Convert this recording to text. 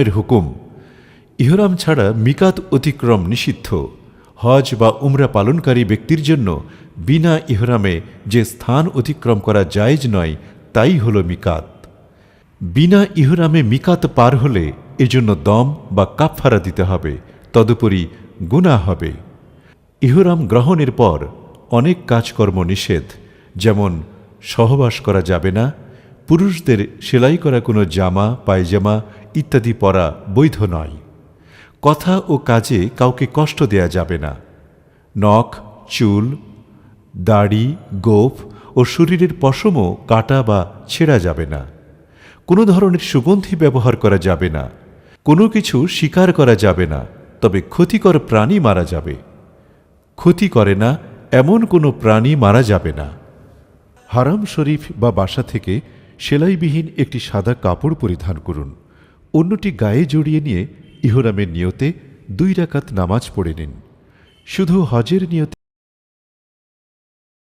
এর হুকুম, ইহরাম ছাড়া মিকাত অতিক্রম নিষিদ্ধ। হজ বা উমরা পালনকারী ব্যক্তির জন্য বিনা ইহরামে যে স্থান অতিক্রম করা জায়েজ নয় তাই হল মিকাত। বিনা ইহরামে মিকাত পার হলে এজন্য দম বা কাফফারা দিতে হবে, তদুপরি গুনাহ হবে। ইহরাম গ্রহণের পর অনেক কাজকর্ম নিষেধ, যেমন সহবাস করা যাবে না, পুরুষদের সেলাই করা কোনো জামা পায়জামা ইত্যাদি পরা বৈধ নয়, কথা ও কাজে কাউকে কষ্ট দেয়া যাবে না, নখ, চুল, দাড়ি, গোঁফ ও শরীরের পশমও কাটা বা ছেঁড়া যাবে না, কোনো ধরনের সুগন্ধি ব্যবহার করা যাবে না, কোনো কিছু শিকার করা যাবে না, তবে ক্ষতিকর প্রাণী মারা যাবে। ক্ষতি করে না এমন কোনো প্রাণী মারা যাবে না। হারাম শরীফ বা বাসা থেকে সেলাইবিহীন একটি সাদা কাপড় পরিধান করুন, অন্যটি গায়ে জড়িয়ে নিয়ে ইহরামের নিয়তে 2 রাকাত নামাজ পড়ে নিন। শুধু হজের নিয়তে